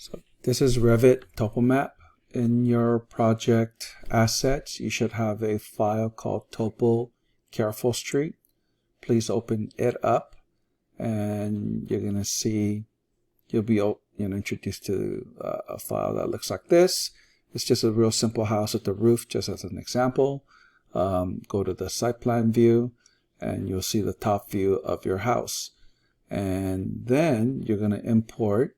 So this is Revit Topo map. In your project assets, you should have a file called Topo Careful Street. Please open it up, and you're going to see you'll be introduced to a file that looks like this. It's just a real simple house with the roof, just as an example. Go to the site plan view, and you'll see the top view of your house. And then you're going to import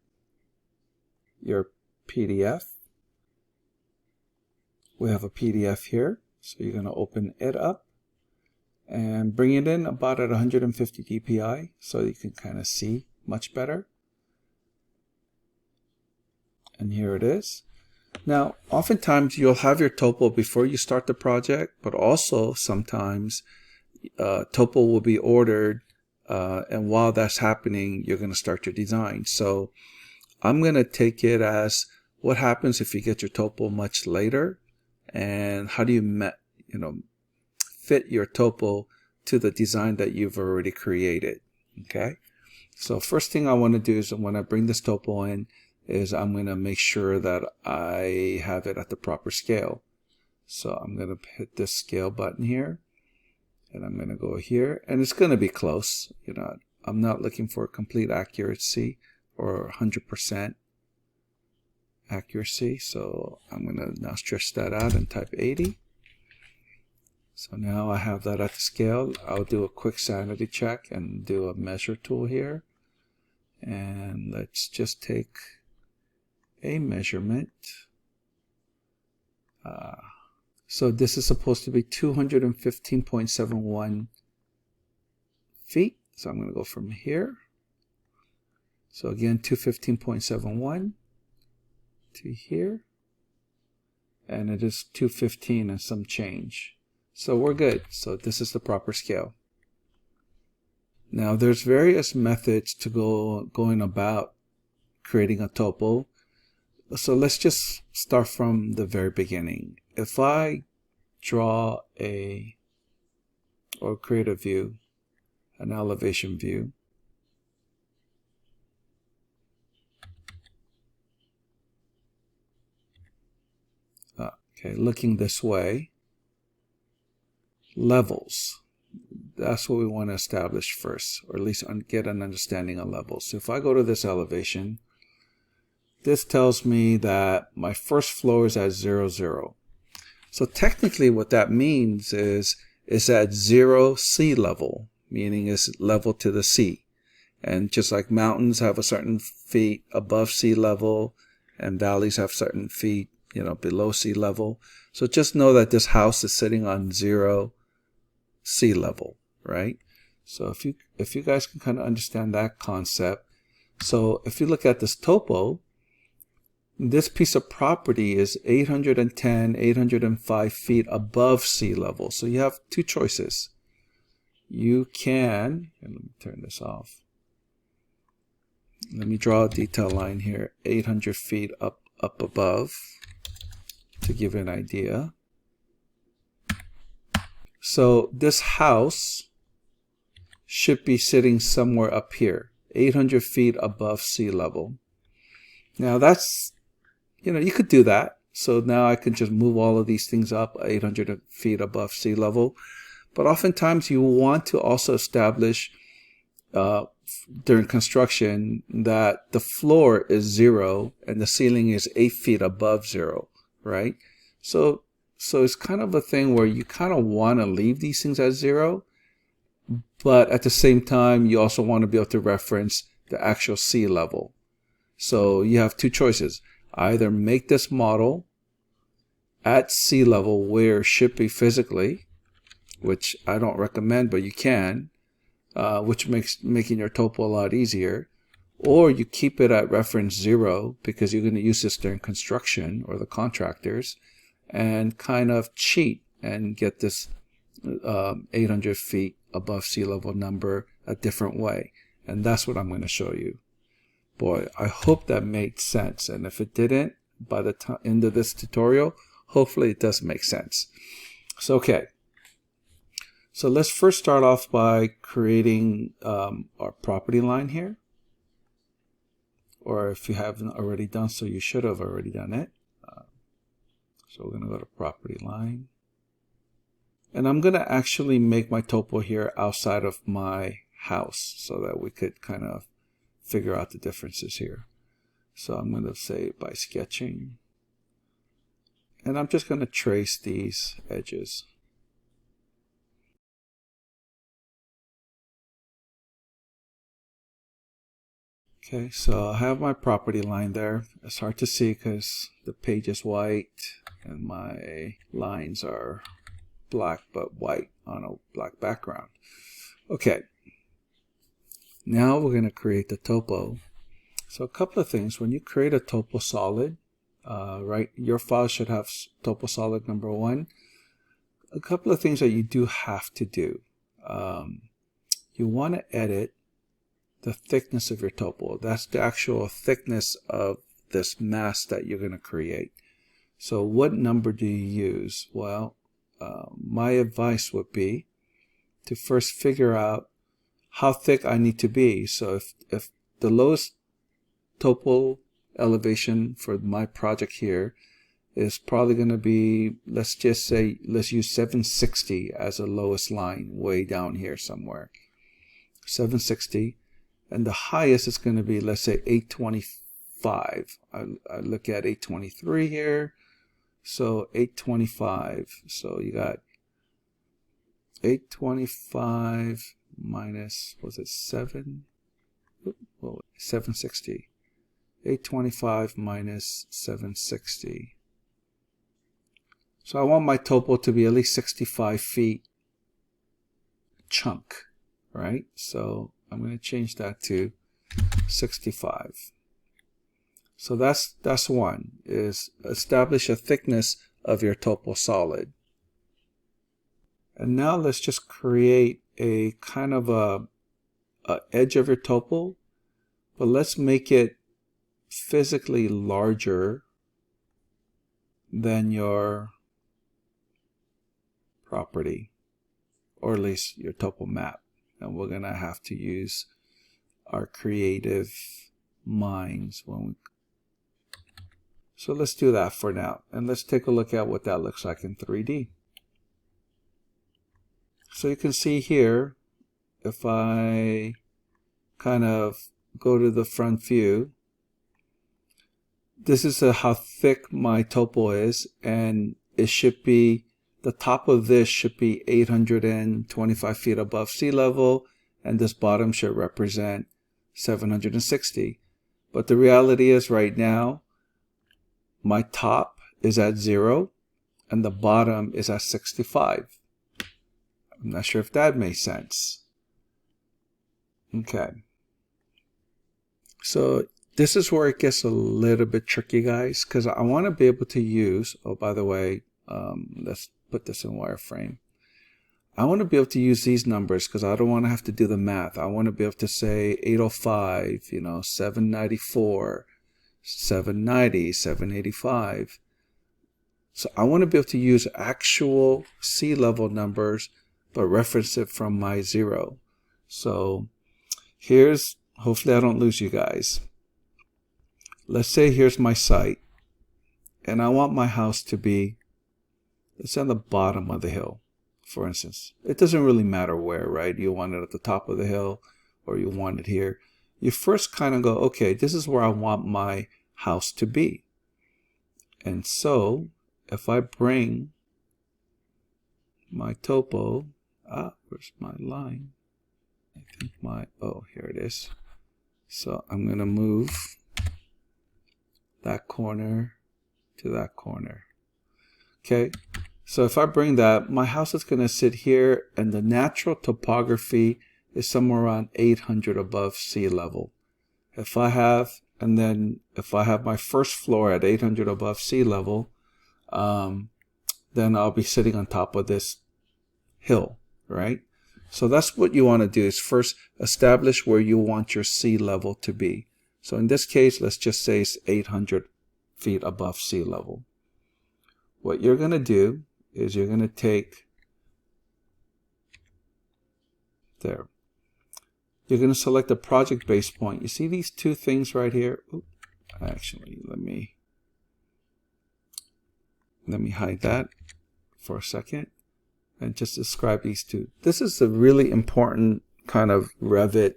your PDF. We have a PDF here, so you're going to open it up and bring it in about at 150 dpi so you can kind of see much better. And here it is. Now, oftentimes you'll have your topo before you start the project, but also sometimes topo will be ordered, and while that's happening, you're going to start your design. So I'm going to take it as what happens if you get your topo much later, and how do you fit your topo to the design that you've already created. Okay, so first thing I want to do is when I bring this topo in is I'm going to make sure that I have it at the proper scale. So I'm going to hit this scale button here, and I'm going to go here, and it's going to be close. I'm not looking for complete accuracy or 100% accuracy, so I'm going to now stretch that out and type 80. So now I have that at the scale. I'll do a quick sanity check and do a measure tool here, and let's just take a measurement. So this is supposed to be 215.71 feet. So I'm going to go from here. So again, 215.71 to here. And it is 215 and some change. So we're good. So this is the proper scale. Now there's various methods to going about creating a topo. So let's just start from the very beginning. If I draw or create a view, an elevation view, okay, looking this way, levels, that's what we want to establish first, or at least get an understanding of levels. So if I go to this elevation, this tells me that my first floor is at 0, 0. So technically what that means is at 0 sea level, meaning it's level to the sea. And just like mountains have a certain feet above sea level, and valleys have certain feet, below sea level. So just know that this house is sitting on 0 sea level, right? So if you guys can kind of understand that concept. So if you look at this topo, this piece of property is 810, 805 feet above sea level. So you have two choices. You can, let me turn this off. Let me draw a detail line here, 800 feet up above to give you an idea. So this house should be sitting somewhere up here, 800 feet above sea level. Now that's, you could do that. So now I can just move all of these things up 800 feet above sea level. But oftentimes you want to also establish during construction that the floor is 0 and the ceiling is 8 feet above 0, right? So it's kind of a thing where you kind of want to leave these things at 0, but at the same time you also want to be able to reference the actual sea level. So you have two choices. Either make this model at sea level where it should be physically, which I don't recommend, but you can, which makes making your topo a lot easier, or you keep it at reference 0 because you're going to use this during construction or the contractors, and kind of cheat and get this 800 feet above sea level number a different way. And that's what I'm going to show you. Boy, I hope that made sense. And if it didn't, by the end of this tutorial, hopefully it does make sense. So, okay. So let's first start off by creating our property line here. or if you haven't already done so, you should have already done it. So we're going to go to property line. And I'm going to actually make my topo here outside of my house so that we could kind of figure out the differences here. So I'm going to say by sketching. And I'm just going to trace these edges. Okay, so I have my property line there. It's hard to see because the page is white and my lines are black but white on a black background. Okay, now we're going to create the topo. So a couple of things. When you create a topo solid, right, your file should have topo solid number 1. A couple of things that you do have to do. You want to edit the thickness of your topo. That's the actual thickness of this mask that you're going to create. So what number do you use? Well, my advice would be to first figure out how thick I need to be. So if the lowest topo elevation for my project here is probably going to be, let's just say, let's use 760 as a lowest line way down here somewhere. 760. And the highest is going to be, let's say, 825. I look at 823 here. So 825. So you got 825 minus, was it 7? Well, 760. 825 minus 760. So I want my topo to be at least 65 feet chunk, right? So I'm going to change that to 65. So that's one, is establish a thickness of your topo solid. And now let's just create a kind of a edge of your topo, but let's make it physically larger than your property, or at least your topo map. And we're going to have to use our creative minds when we... So let's do that for now. And let's take a look at what that looks like in 3D. So you can see here, if I kind of go to the front view, this is how thick my topo is, and it should be, the top of this should be 825 feet above sea level, and this bottom should represent 760. But the reality is right now, my top is at 0, and the bottom is at 65. I'm not sure if that makes sense. Okay. So this is where it gets a little bit tricky, guys, because I want to be able to use, oh, by the way, let's put this in wireframe. I want to be able to use these numbers because I don't want to have to do the math. I want to be able to say 805, 794, 790, 785. So I want to be able to use actual sea level numbers, but reference it from my 0. So here's, hopefully I don't lose you guys. Let's say here's my site, and I want my house to be, it's on the bottom of the hill, for instance. It doesn't really matter where, right? You want it at the top of the hill, or you want it here. You first kind of go, okay, this is where I want my house to be. And so if I bring my topo, where's my line? I think oh, here it is. So I'm going to move that corner to that corner. Okay, so if I bring that, my house is going to sit here, and the natural topography is somewhere around 800 above sea level. If I have my first floor at 800 above sea level, then I'll be sitting on top of this hill, right? So that's what you want to do, is first establish where you want your sea level to be. So in this case, let's just say it's 800 feet above sea level. What you're going to do is you're going to take there. you're going to select the project base point. You see these two things right here? Oop, actually, let me hide that for a second and just describe these two. This is a really important kind of Revit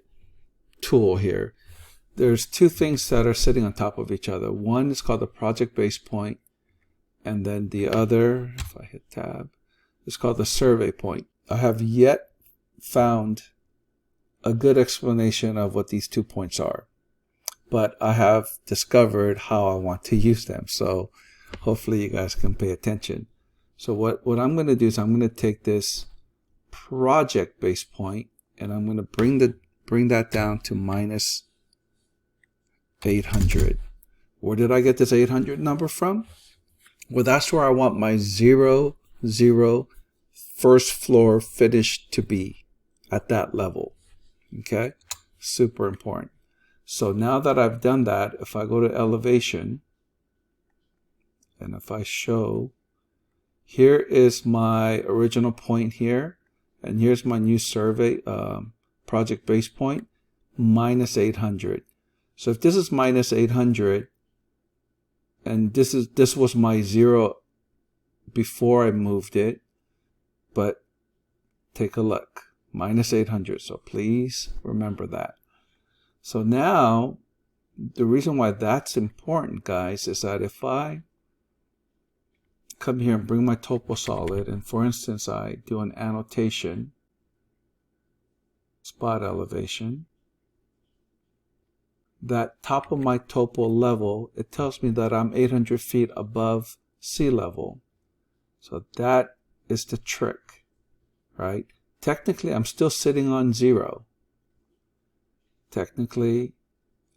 tool here. There's two things that are sitting on top of each other. One is called the project base point, and then the other, if I hit tab, is called the survey point. I have yet found a good explanation of what these 2 points are, but I have discovered how I want to use them. So hopefully you guys can pay attention. So what I'm going to do is I'm going to take this project base point and I'm going to bring that down to minus 800. Where did I get this 800 number from? Well, that's where I want my 0, 0 first floor finish to be, at that level. Okay, super important. So now that I've done that, if I go to elevation and if I show, here is my original point here, and here's my new survey project base point, minus 800. So if this is minus 800 and this was my 0 before I moved it, but take a look, minus 800. So please remember that. So now the reason why that's important, guys, is that if I come here and bring my topo solid, and for instance I do an annotation, spot elevation, that top of my topo level, it tells me that I'm 800 feet above sea level. So that is the trick, right? Technically I'm still sitting on 0. Technically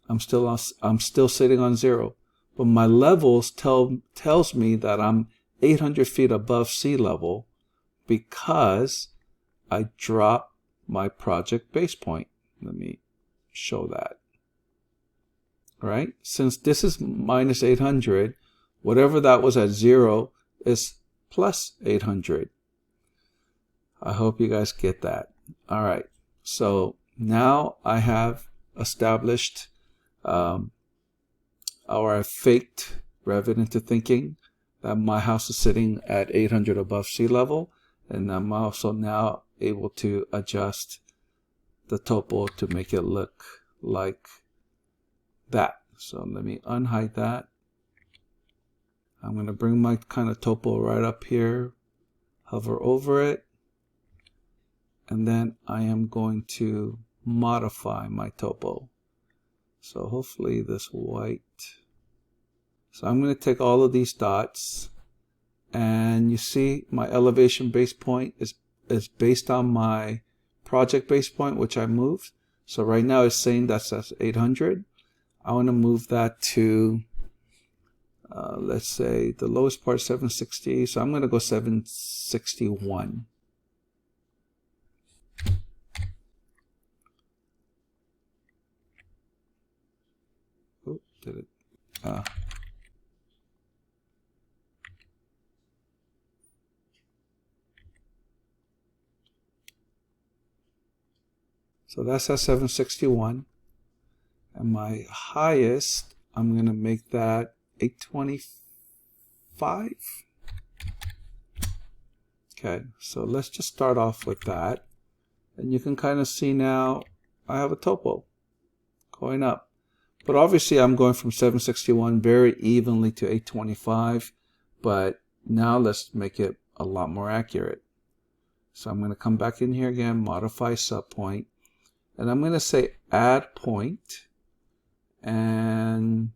I'm still sitting on 0, but my levels tells me that I'm 800 feet above sea level because I dropped my project base point. Let me show that. Right? Since this is minus 800, whatever that was at 0 is plus 800. I hope you guys get that. All right. So now I have established or I faked Revit into thinking that my house is sitting at 800 above sea level, and I'm also now able to adjust the topo to make it look like that. So let me unhide that. I'm going to bring my kind of topo right up here, hover over it, and then I am going to modify my topo. So hopefully this white. So I'm going to take all of these dots, and you see my elevation base point is based on my project base point, which I moved. So right now it's saying that's 800. I want to move that to, let's say the lowest part 760. So I'm going to go 761. Oh, did it? So that's at 761. And my highest, I'm going to make that 825. Okay, so let's just start off with that. And you can kind of see now I have a topo going up. But obviously I'm going from 761 very evenly to 825. But now let's make it a lot more accurate. So I'm going to come back in here again, modify subpoint. And I'm going to say add point, and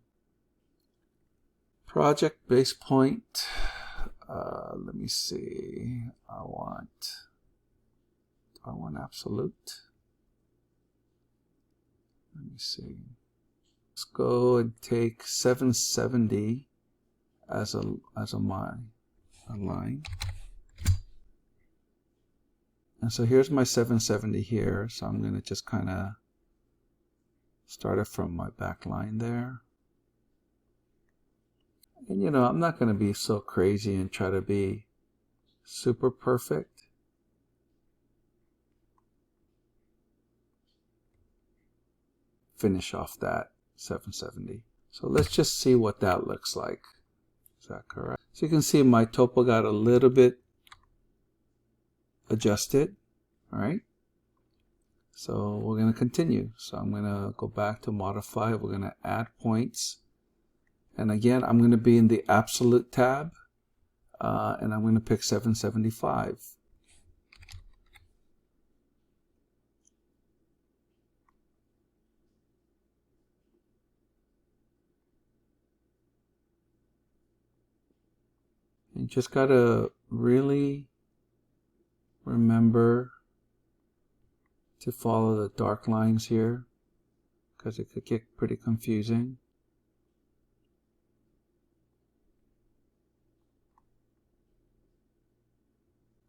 project base point. Let me see. I want absolute. Let me see. Let's go and take 770 as a line. And so here's my 770 here. So I'm going to just kind of start it from my back line there. And you know, I'm not going to be so crazy and try to be super perfect. finish off that 770. So let's just see what that looks like. Is that correct? So you can see my topo got a little bit adjusted. All right. So we're going to continue. So I'm going to go back to modify. We're going to add points. And again, I'm going to be in the absolute tab. And I'm going to pick 775. You just got to really remember to follow the dark lines here, because it could get pretty confusing.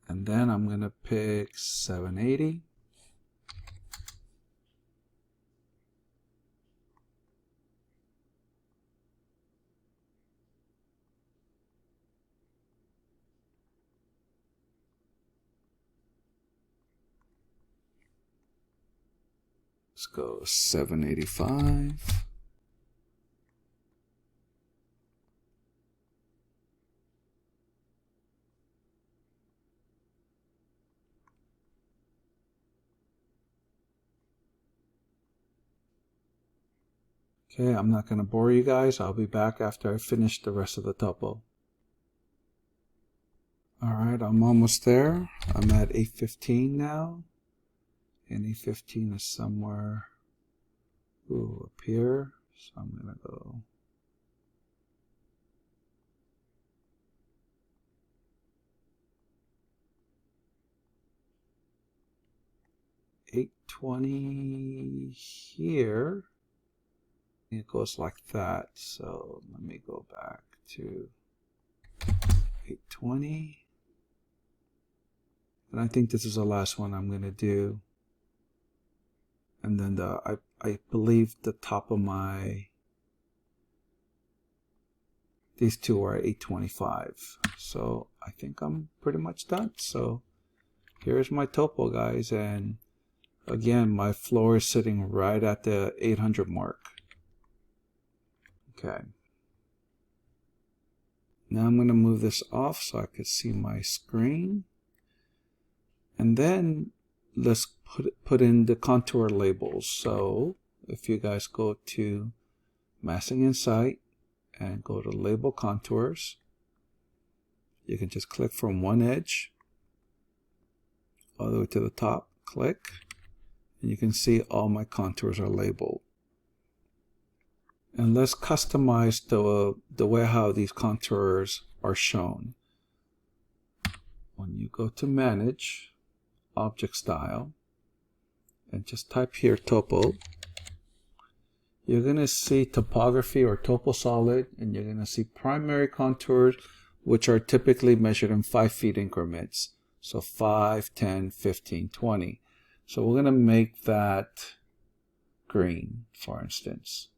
And then I'm going to pick 780. Let's go 785. Okay, I'm not going to bore you guys. I'll be back after I finish the rest of the topo. Alright, I'm almost there. I'm at 815 now. And 815 is somewhere up here. So I'm going to go 820 here. It goes like that. So let me go back to 820. And I think this is the last one I'm going to do. And then I believe the top of these two are 825. So I think I'm pretty much done. So here's my topo, guys. And again, my floor is sitting right at the 800 mark. Okay. Now I'm going to move this off so I can see my screen. And then let's put in the contour labels. So if you guys go to Massing Insight and go to Label Contours, you can just click from one edge all the way to the top. Click, and you can see all my contours are labeled. And let's customize the way how these contours are shown. When you go to Manage, Object Style, and just type here Topo, you're going to see Topography or Topo Solid, and you're going to see primary contours, which are typically measured in 5 feet increments. So 5, 10, 15, 20. So we're going to make that green, for instance.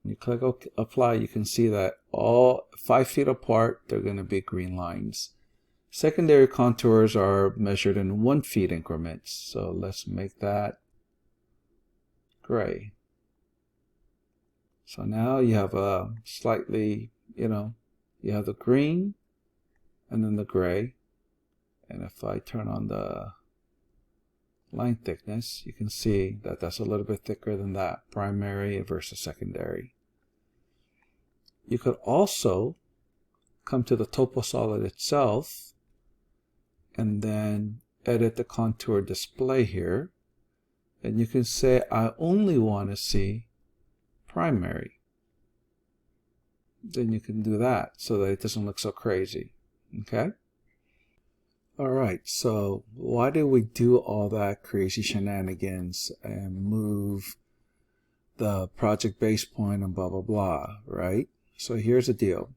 When you click Apply, you can see that all 5 feet apart, they're going to be green lines. Secondary contours are measured in 1 feet increments. So let's make that gray. So now you have a slightly, you have the green and then the gray. And if I turn on the line thickness, you can see that that's a little bit thicker than that, primary versus secondary. You could also come to the Topo Solid itself and then edit the contour display here. And you can say, I only want to see primary. Then you can do that so that it doesn't look so crazy. Okay? Alright, so why did we do all that crazy shenanigans and move the project base point and blah, blah, blah, right? So here's the deal.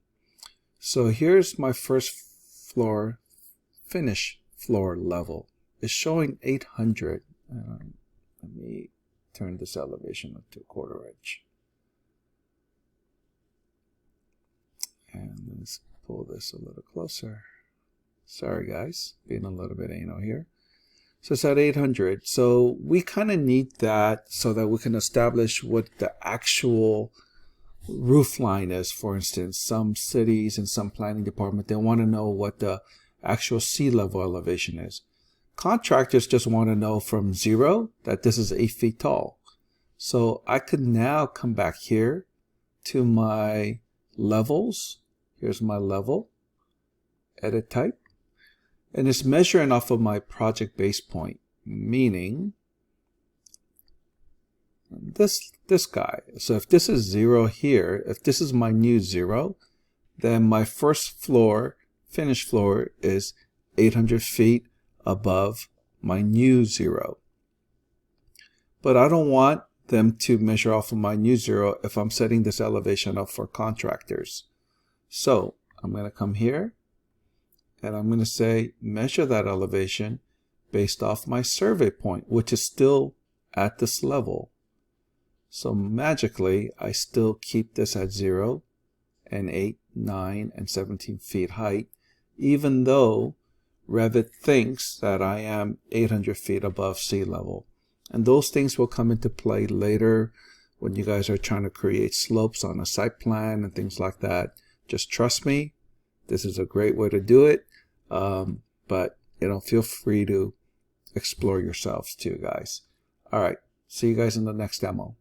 So here's my first floor, finish floor level. It's showing 800. Let me turn this elevation up to 1/4 inch. And let's pull this a little closer. Sorry guys, being a little bit anal here. So it's at 800. So we kind of need that so that we can establish what the actual roof line is. For instance, some cities and some planning department, they want to know what the actual sea level elevation is. Contractors just want to know from 0 that this is 8 feet tall. So I could now come back here to my levels. Here's my level, edit type, and it's measuring off of my project base point, meaning this guy. So if this is 0 here, if this is my new 0, then my first floor, finished floor, is 800 feet above my new 0. But I don't want them to measure off of my new 0 if I'm setting this elevation up for contractors. So I'm going to come here and I'm going to say measure that elevation based off my survey point, which is still at this level. So magically, I still keep this at 0 and 8, 9, and 17 feet height, even though Revit thinks that I am 800 feet above sea level. And those things will come into play later when you guys are trying to create slopes on a site plan and things like that. Just trust me, this is a great way to do it. But feel free to explore yourselves too, guys. All right, see you guys in the next demo.